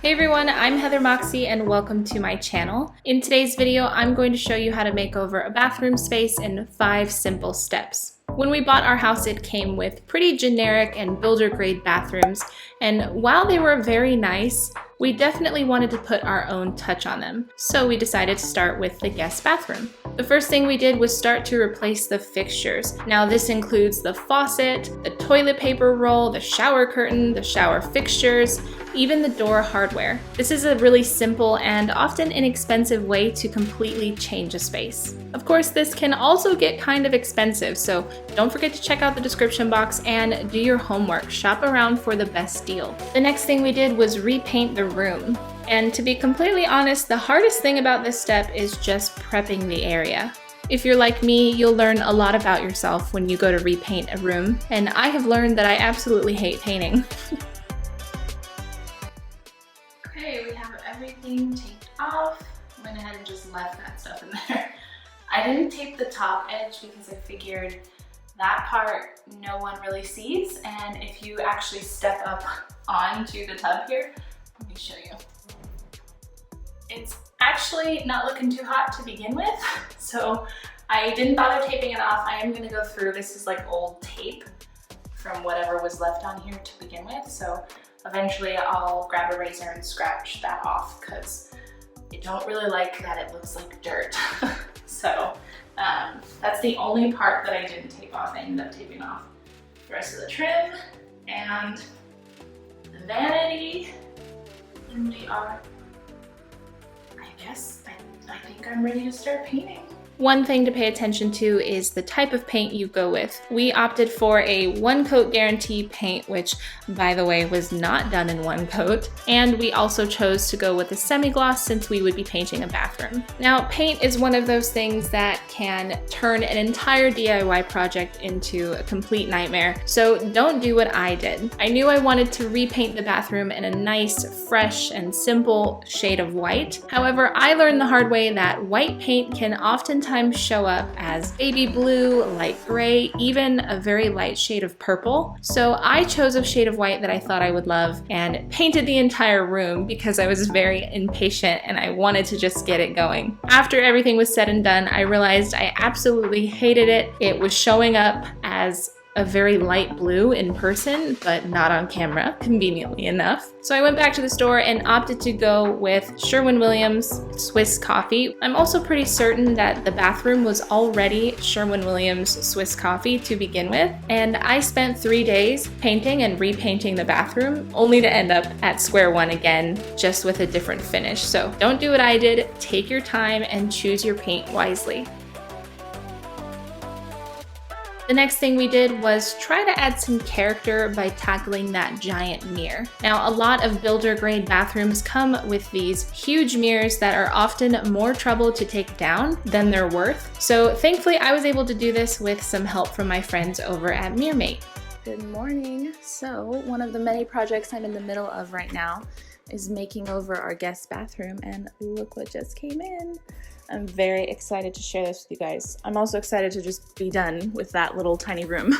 Hey everyone, I'm Heather Moxie and welcome to my channel. In today's video, I'm going to show you how to make over a bathroom space in 5 simple steps. When we bought our house, it came with pretty generic and builder grade bathrooms, and while they were very nice, we definitely wanted to put our own touch on them. So we decided to start with the guest bathroom. The first thing we did was start to replace the fixtures. Now this includes the faucet, the toilet paper roll, the shower curtain, the shower fixtures, even the door hardware. This is a really simple and often inexpensive way to completely change a space. Of course, this can also get kind of expensive, so don't forget to check out the description box and do your homework. Shop around for the best deal. The next thing we did was repaint the room. And to be completely honest, the hardest thing about this step is just prepping the area. If you're like me, you'll learn a lot about yourself when you go to repaint a room, and I have learned that I absolutely hate painting. Okay, we have everything taped off. I went ahead and just left that stuff in there. I didn't tape the top edge because I figured that part no one really sees, and if you actually step up onto the tub here, let me show you. It's actually not looking too hot to begin with, so I didn't bother taping it off. I am gonna go through, this is like old tape from whatever was left on here to begin with, so eventually I'll grab a razor and scratch that off because I don't really like that it looks like dirt. So that's the only part that I didn't tape off. I ended up taping off the rest of the trim and the vanity. And we are, I think I'm ready to start painting. One thing to pay attention to is the type of paint you go with. We opted for a 1-coat guarantee paint, which by the way was not done in 1 coat. And we also chose to go with a semi-gloss since we would be painting a bathroom. Now, paint is one of those things that can turn an entire DIY project into a complete nightmare. So don't do what I did. I knew I wanted to repaint the bathroom in a nice, fresh, and simple shade of white. However, I learned the hard way that white paint can oftentimes show up as baby blue, light gray, even a very light shade of purple. So I chose a shade of white that I thought I would love and painted the entire room because I was very impatient and I wanted to just get it going. After everything was said and done, I realized I absolutely hated it. It was showing up as a very light blue in person, but not on camera, conveniently enough. So I went back to the store and opted to go with Sherwin-Williams Swiss Coffee. I'm also pretty certain that the bathroom was already Sherwin-Williams Swiss Coffee to begin with, and I spent 3 days painting and repainting the bathroom, only to end up at square one again, just with a different finish. So don't do what I did, take your time and choose your paint wisely. The next thing we did was try to add some character by tackling that giant mirror. Now, a lot of builder grade bathrooms come with these huge mirrors that are often more trouble to take down than they're worth. So thankfully I was able to do this with some help from my friends over at MirrorMate. Good morning. So one of the many projects I'm in the middle of right now is making over our guest bathroom, and look what just came in. I'm very excited to share this with you guys. I'm also excited to just be done with that little tiny room.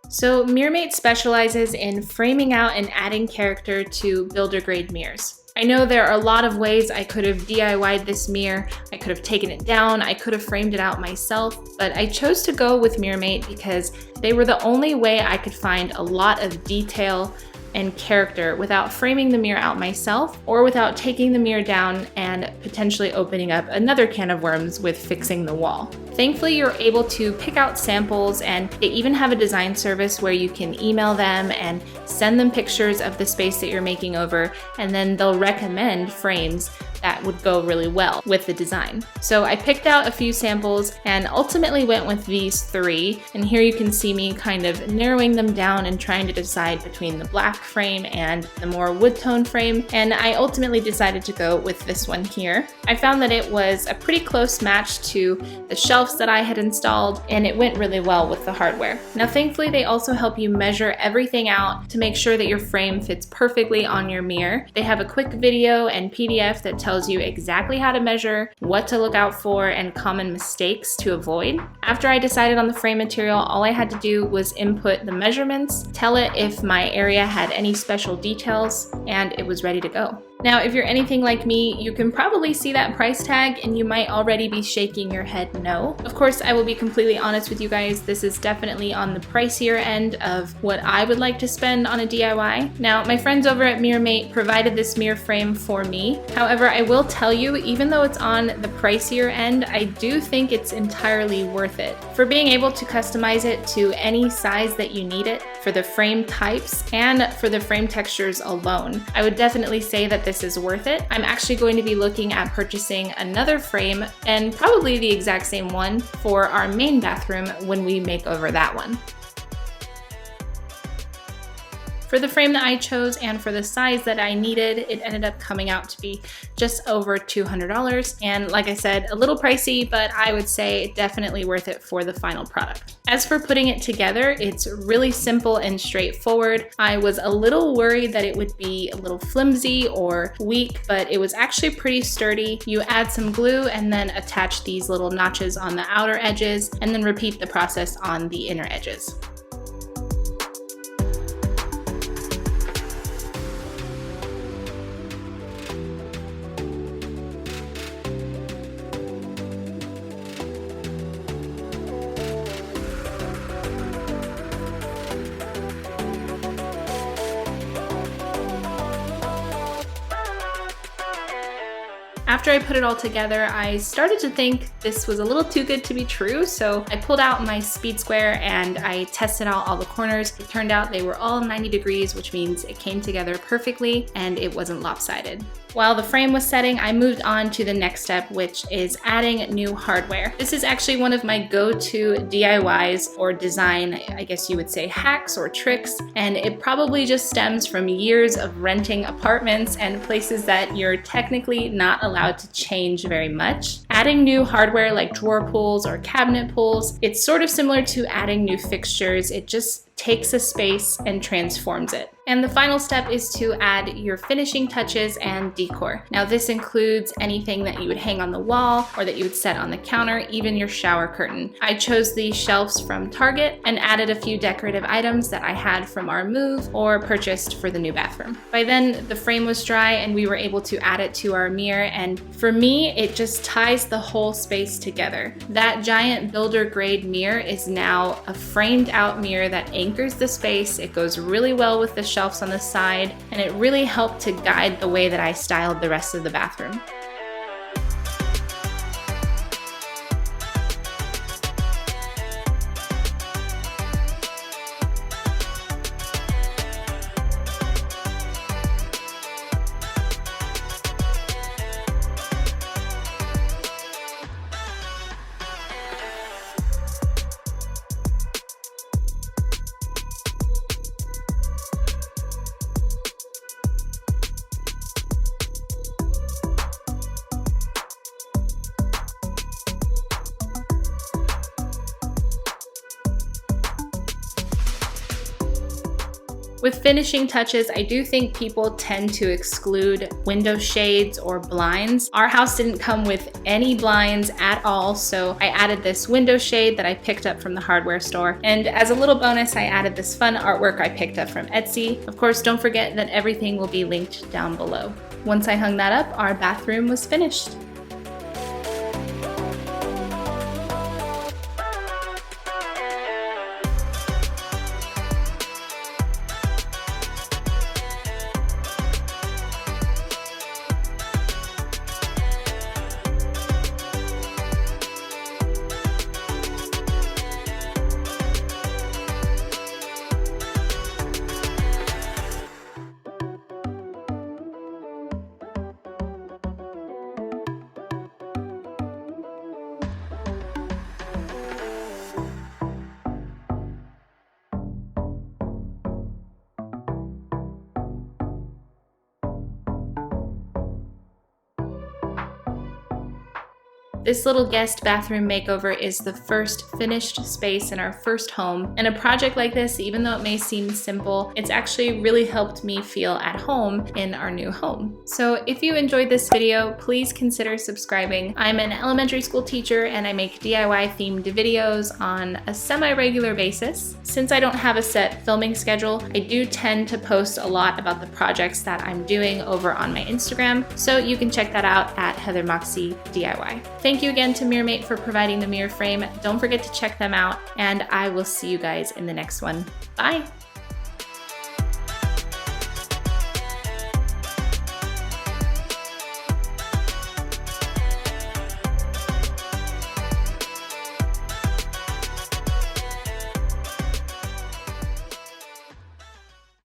So MirrorMate specializes in framing out and adding character to builder grade mirrors. I know there are a lot of ways I could have DIY'd this mirror. I could have taken it down, I could have framed it out myself, but I chose to go with MirrorMate because they were the only way I could find a lot of detail and character without framing the mirror out myself or without taking the mirror down and potentially opening up another can of worms with fixing the wall. Thankfully, you're able to pick out samples, and they even have a design service where you can email them and send them pictures of the space that you're making over, and then they'll recommend frames that would go really well with the design. So I picked out a few samples and ultimately went with these 3. And here you can see me kind of narrowing them down and trying to decide between the black frame and the more wood tone frame. And I ultimately decided to go with this one here. I found that it was a pretty close match to the shelves that I had installed, and it went really well with the hardware. Now, thankfully, they also help you measure everything out to make sure that your frame fits perfectly on your mirror. They have a quick video and PDF that tells you exactly how to measure, what to look out for, and common mistakes to avoid. After I decided on the frame material, all I had to do was input the measurements, tell it if my area had any special details, and it was ready to go. Now, if you're anything like me, you can probably see that price tag and you might already be shaking your head no. Of course, I will be completely honest with you guys, this is definitely on the pricier end of what I would like to spend on a DIY. Now, my friends over at MirrorMate provided this mirror frame for me. However, I will tell you, even though it's on the pricier end, I do think it's entirely worth it. For being able to customize it to any size that you need it, for the frame types, and for the frame textures alone, I would definitely say that this is worth it. I'm actually going to be looking at purchasing another frame, and probably the exact same one, for our main bathroom when we make over that one. For the frame that I chose and for the size that I needed, it ended up coming out to be just over $200. And like I said, a little pricey, but I would say definitely worth it for the final product. As for putting it together, it's really simple and straightforward. I was a little worried that it would be a little flimsy or weak, but it was actually pretty sturdy. You add some glue and then attach these little notches on the outer edges, and then repeat the process on the inner edges. After I put it all together, I started to think this was a little too good to be true, so I pulled out my speed square and I tested out all the corners. It turned out they were all 90 degrees, which means it came together perfectly and it wasn't lopsided. While the frame was setting, I moved on to the next step, which is adding new hardware. This is actually one of my go-to DIYs, or design, I guess you would say, hacks or tricks, and it probably just stems from years of renting apartments and places that you're technically not allowed to change very much. Adding new hardware like drawer pulls or cabinet pulls, it's sort of similar to adding new fixtures. It just takes a space and transforms it. And the final step is to add your finishing touches and decor. Now this includes anything that you would hang on the wall or that you would set on the counter, even your shower curtain. I chose these shelves from Target and added a few decorative items that I had from our move or purchased for the new bathroom. By then the frame was dry and we were able to add it to our mirror, and for me it just ties the whole space together. That giant builder grade mirror is now a framed out mirror that anchors the space. It goes really well with the shelves on the side, and it really helped to guide the way that I styled the rest of the bathroom. With finishing touches, I do think people tend to exclude window shades or blinds. Our house didn't come with any blinds at all, so I added this window shade that I picked up from the hardware store. And as a little bonus, I added this fun artwork I picked up from Etsy. Of course, don't forget that everything will be linked down below. Once I hung that up, our bathroom was finished. This little guest bathroom makeover is the first finished space in our first home, and a project like this, even though it may seem simple, it's actually really helped me feel at home in our new home. So if you enjoyed this video, please consider subscribing. I'm an elementary school teacher and I make DIY themed videos on a semi-regular basis. Since I don't have a set filming schedule, I do tend to post a lot about the projects that I'm doing over on my Instagram, so you can check that out at Heather Moxie DIY. Thank you again to MirrorMate for providing the mirror frame. Don't forget to check them out, and I will see you guys in the next one. Bye!